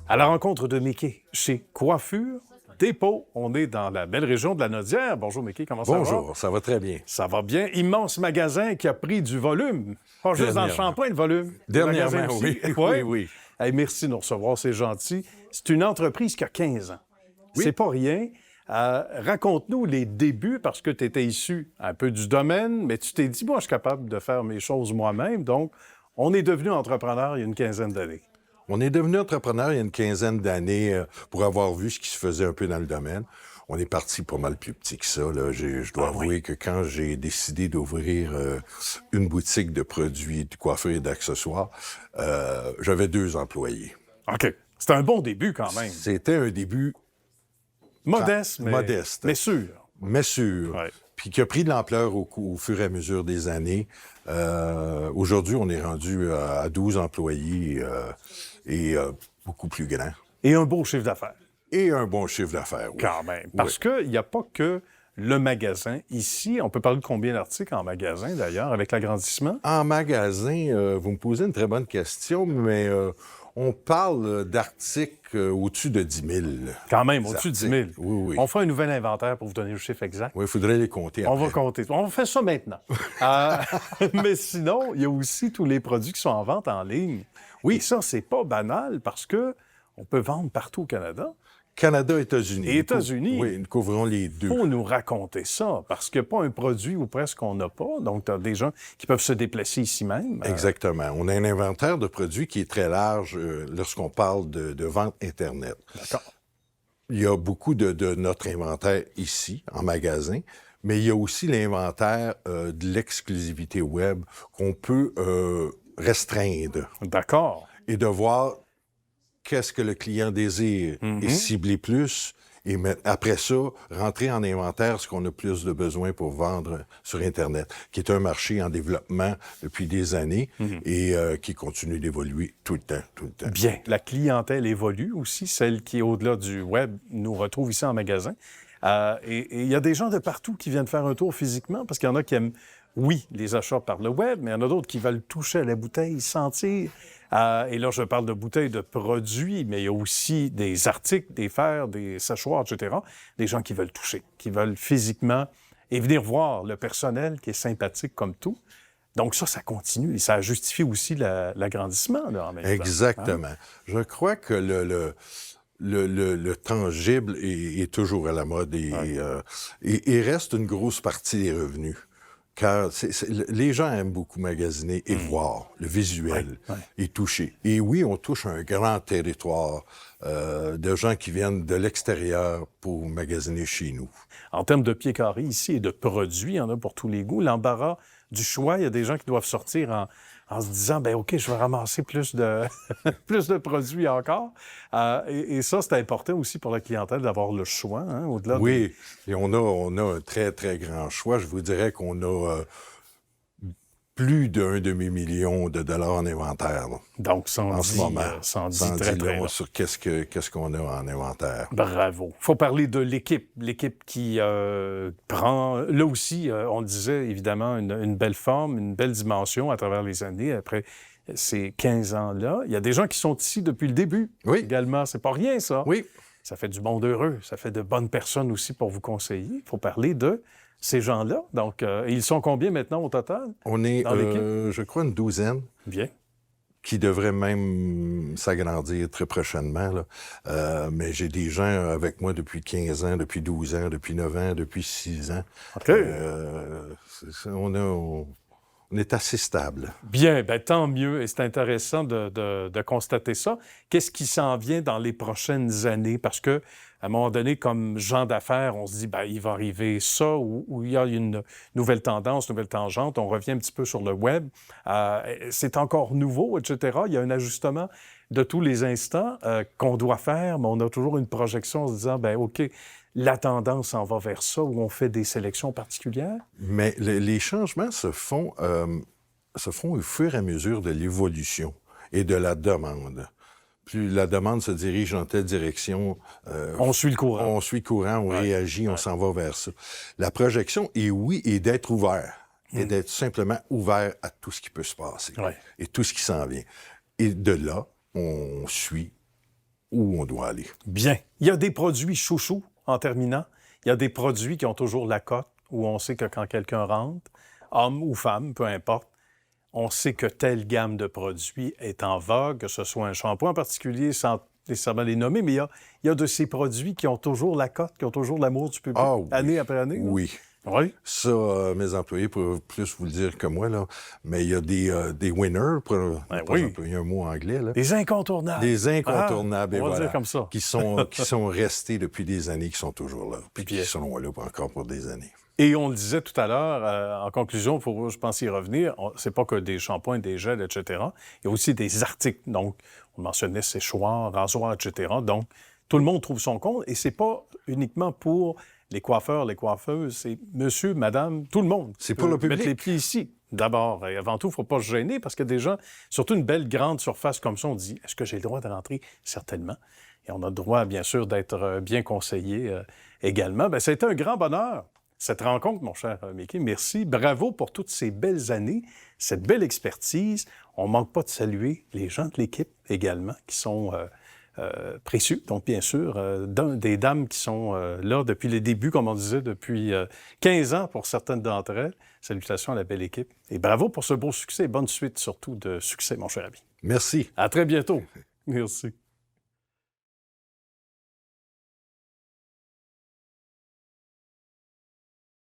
À la rencontre de Mickey chez Coiffure Dépôt. On est dans la belle région de la Nodière. Bonjour Mickey, comment ça va? Bonjour, ça va très bien. Ça va bien. Immense magasin qui a pris du volume. Pas juste dans le shampoing, le volume. Dernièrement, oui. Ouais. Oui. Hey, merci de nous recevoir, c'est gentil. C'est une entreprise qui a 15 ans. Oui. C'est pas rien. Raconte-nous les débuts, parce que tu étais issu un peu du domaine, mais tu t'es dit, moi, je suis capable de faire mes choses moi-même. Donc, on est devenu entrepreneur il y a une quinzaine d'années. On est devenu entrepreneur il y a une quinzaine d'années pour avoir vu ce qui se faisait un peu dans le domaine. On est parti pas mal plus petit que ça. Là. Je dois avouer que quand j'ai décidé d'ouvrir une boutique de produits de coiffure et d'accessoires, j'avais 2 employés. OK. C'était un bon début quand même. C'était un début modeste, mais sûr. Mais sûr. Ouais. Puis qui a pris de l'ampleur au fur et à mesure des années. Aujourd'hui, on est rendu à 12 employés et beaucoup plus grand. Et un beau chiffre d'affaires. Et un bon chiffre d'affaires, oui. Quand même. Parce qu'il n'y a pas que le magasin. Ici, on peut parler de combien d'articles en magasin, d'ailleurs, avec l'agrandissement? En magasin, vous me posez une très bonne question, mais on parle d'articles au-dessus de 10 000. Quand même, au-dessus de 10 000. Oui, oui. On fait un nouvel inventaire pour vous donner le chiffre exact. Oui, il faudrait les compter On après. va compter. On fait ça maintenant. Mais sinon, il y a aussi tous les produits qui sont en vente en ligne. Oui. Et ça, c'est pas banal parce que on peut vendre partout au Canada. Canada, États-Unis. Et États-Unis. Oui, nous couvrons les deux. Il faut nous raconter ça, parce qu'il n'y a pas un produit ou presque qu'on n'a pas. Donc, tu as des gens qui peuvent se déplacer ici même. Exactement. On a un inventaire de produits qui est très large lorsqu'on parle de vente Internet. D'accord. Il y a beaucoup de notre inventaire ici, en magasin, mais il y a aussi l'inventaire de l'exclusivité web qu'on peut restreindre D'accord. et de voir qu'est-ce que le client désire et cibler plus. Et après ça, rentrer en inventaire ce qu'on a plus de besoin pour vendre sur Internet, qui est un marché en développement depuis des années et qui continue d'évoluer tout le temps. Bien. La clientèle évolue aussi. Celle qui est au-delà du web nous retrouve ici en magasin. Et il y a des gens de partout qui viennent faire un tour physiquement parce qu'il y en a qui aiment, oui, les achats par le web, mais il y en a d'autres qui veulent toucher à la bouteille, sentir. Et là, je parle de bouteilles de produits, mais il y a aussi des articles, des fers, des séchoirs, etc. Des gens qui veulent toucher, qui veulent physiquement et venir voir le personnel qui est sympathique comme tout. Donc ça continue et ça justifie aussi l'agrandissement là, en même temps. Exactement. Je crois que le tangible est toujours à la mode et reste une grosse partie des revenus. Car les gens aiment beaucoup magasiner et voir le visuel et toucher. Et oui, on touche un grand territoire de gens qui viennent de l'extérieur pour magasiner chez nous. En termes de pieds carrés ici et de produits, il y en a pour tous les goûts. L'embarras du choix, il y a des gens qui doivent sortir en se disant, bien, OK, je vais ramasser plus de, plus de produits encore. Et ça, c'est important aussi pour la clientèle d'avoir le choix, hein, au-delà Oui, et on a un très, très grand choix. Je vous dirais qu'on a plus d'1 demi-million de dollars en inventaire. Là, donc, ça en en dit, ce moment. ça en dit Ça en très, dit très long long. sur qu'est-ce qu'on a en inventaire. Bravo. Il faut parler de l'équipe. L'équipe qui prend, là aussi, on le disait, évidemment, une belle forme, une belle dimension à travers les années. Après ces 15 ans-là, il y a des gens qui sont ici depuis le début. Oui. Également, c'est pas rien, ça. Oui. Ça fait du monde heureux. Ça fait de bonnes personnes aussi pour vous conseiller. Il faut parler de ces gens-là. Donc, ils sont combien maintenant au total? On est, dans l'équipe? je crois, une douzaine. Bien. Qui devrait même s'agrandir très prochainement. Là. Mais j'ai des gens avec moi depuis 15 ans, depuis 12 ans, depuis 9 ans, depuis 6 ans. OK. On est assez stable. Bien, bien, tant mieux. Et c'est intéressant de constater ça. Qu'est-ce qui s'en vient dans les prochaines années? Parce que à un moment donné, comme gens d'affaires, on se dit, bien, il va arriver ça, ou il y a une nouvelle tendance, nouvelle tangente. On revient un petit peu sur le web. C'est encore nouveau, etc. Il y a un ajustement de tous les instants qu'on doit faire, mais on a toujours une projection en se disant, bien, OK, la tendance en va vers ça, où on fait des sélections particulières. Mais les changements se font au fur et à mesure de l'évolution et de la demande. Plus la demande se dirige dans telle direction... on suit le courant. On suit le courant, on réagit, on s'en va vers ça. La projection est d'être ouvert. Et d'être simplement ouvert à tout ce qui peut se passer. Et tout ce qui s'en vient. Et de là, on suit où on doit aller. Bien. Il y a des produits chouchous, en terminant. Il y a des produits qui ont toujours la cote, où on sait que quand quelqu'un rentre, homme ou femme, peu importe, on sait que telle gamme de produits est en vogue, que ce soit un shampoing en particulier, sans nécessairement les nommer, mais il y a de ces produits qui ont toujours la cote, qui ont toujours l'amour du public, Ah oui. année après année. Là. Oui. Oui. Ça, mes employés pourraient plus vous le dire que moi, là. Mais il y a des winners, pour oui. employer un mot anglais, là. Des incontournables. Des incontournables, on et va voilà. dire comme ça. Qui sont restés depuis des années, qui sont toujours là. Puis Bien. qui sont là encore pour des années. Et on le disait tout à l'heure, en conclusion, je pense y revenir, c'est pas que des shampoings, des gels, etc. Il y a aussi des articles. Donc, on mentionnait séchoirs, rasoirs, etc. Donc, tout le monde trouve son compte. Et c'est pas uniquement pour les coiffeurs, les coiffeuses, c'est monsieur, madame, tout le monde. C'est pour le public. Mettre les pieds ici, d'abord. Et avant tout, il ne faut pas se gêner parce que des gens, surtout une belle grande surface comme ça, on dit, est-ce que j'ai le droit de rentrer? Certainement. Et on a le droit, bien sûr, d'être bien conseillé également. Bien, ça a été un grand bonheur. Cette rencontre, mon cher Mickey, merci. Bravo pour toutes ces belles années, cette belle expertise. On ne manque pas de saluer les gens de l'équipe également qui sont précieux. Donc, bien sûr, des dames qui sont là depuis les débuts, comme on disait, depuis 15 ans pour certaines d'entre elles. Salutations à la belle équipe. Et bravo pour ce beau succès et bonne suite surtout de succès, mon cher ami. Merci. À très bientôt. Merci.